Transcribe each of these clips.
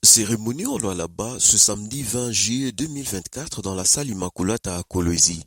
Cérémonie au Lualaba ce samedi 20 juillet 2024 dans la salle Immaculata à Kolwezi.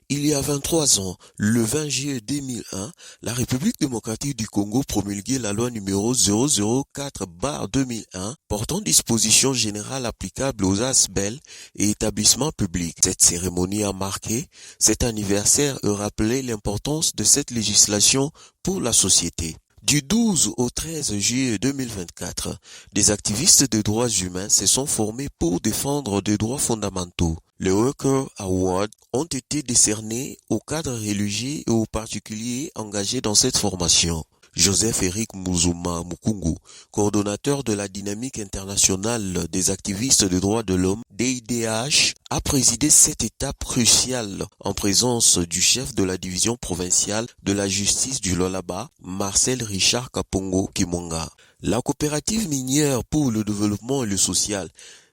Il y a 23 ans, le 20 juillet 2001, la République démocratique du Congo promulguait la loi numéro 004/2001 portant dispositions générales applicables aux ASBEL et établissements publics. Cette cérémonie a marqué cet anniversaire et rappelé l'importance de cette législation pour la société. Du 12 au 13 juillet 2024, des activistes de droits humains se sont formés pour défendre des droits fondamentaux. Les Worker Awards ont été décernés aux cadres religieux et aux particuliers engagés dans cette formation. Joseph-Éric Muzuma Mukungu, coordonnateur de la dynamique internationale des activistes des droits de l'homme, DIDH, a présidé cette étape cruciale en présence du chef de la division provinciale de la justice du Lualaba, Marcel Richard Kapongo Kimonga. La coopérative minière pour le développement et le social,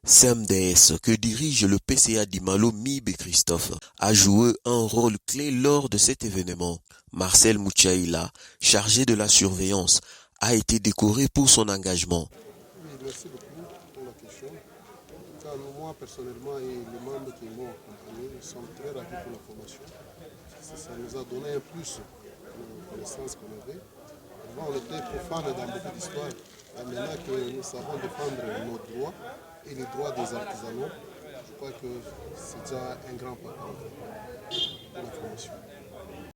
CMDS, que dirige le PCA d'Imalo Mib et Christophe, a joué un rôle clé lors de cet événement. Marcel Mouchaïla, chargé de la surveillance, a été décoré pour son engagement. Oui, merci beaucoup pour la question. Car moi, personnellement, et les membres qui m'ont accompagné, nous sommes très ravis pour la formation. Ça nous a donné un plus de connaissances qu'on avait. Avant, on était profane dans beaucoup d'histoires. Et maintenant que nous savons défendre nos droits et les droits des artisanaux, je crois que c'est déjà un grand pas pour la formation.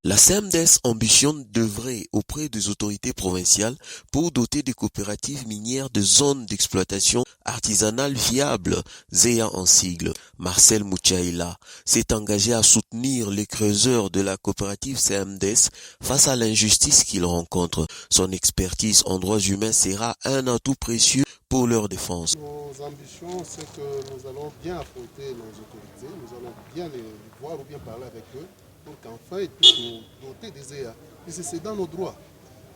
La CMDS ambitionne d'œuvrer auprès des autorités provinciales pour doter des coopératives minières de zones d'exploitation artisanale viables, ZEA en sigle. Marcel Mouchaïla s'est engagé à soutenir les creuseurs de la coopérative CMDS face à l'injustice qu'ils rencontrent. Son expertise en droits humains sera un atout précieux pour leur défense. Nos ambitions, c'est que nous allons bien affronter nos autorités, nous allons bien les voir ou bien parler avec eux, pour qu'enfin ils puissent nous doter des EA. Et c'est dans nos droits.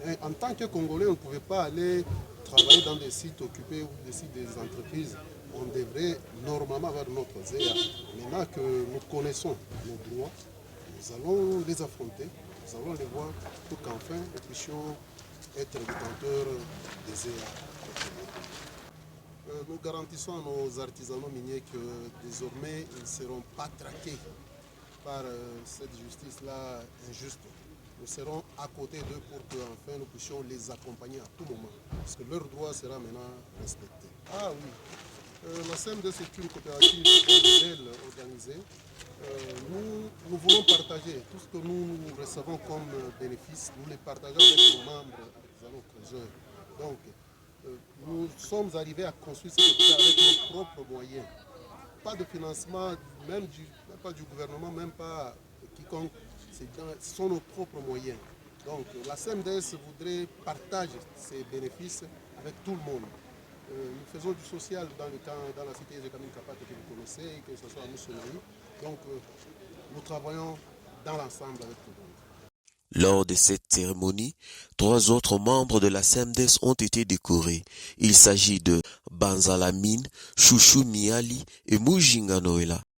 Et en tant que Congolais, on ne pouvait pas aller travailler dans des sites occupés ou des sites des entreprises. On devrait normalement avoir notre ZEA. Maintenant que nous connaissons nos droits, nous allons les affronter, nous allons les voir pour qu'enfin nous puissions être détenteurs des ZEA. Nous garantissons à nos artisanaux miniers que désormais ils ne seront pas traqués par cette justice-là injuste. Nous serons à côté d'eux pour que enfin nous puissions les accompagner à tout moment, parce que leur droit sera maintenant respecté. Ah oui, la CMD c'est une coopérative modèle organisée. Nous voulons partager tout ce que nous recevons comme bénéfices, nous les partageons avec nos membres artisanaux creuseurs. Donc, nous sommes arrivés à construire cette coopérative avec nos propres moyens. Pas de financement, même pas du gouvernement, même pas quiconque. Ce sont nos propres moyens. Donc la CMDS voudrait partager ces bénéfices avec tout le monde. Nous faisons du social dans la cité de Kamine Kapate que vous connaissez, que ce soit à Moussonaï. Donc nous travaillons dans l'ensemble avec tout le monde. Lors de cette cérémonie, 3 autres membres de la CMDS ont été décorés. Il s'agit de Banzalamine, Chouchou Miali et Mujinga Noela.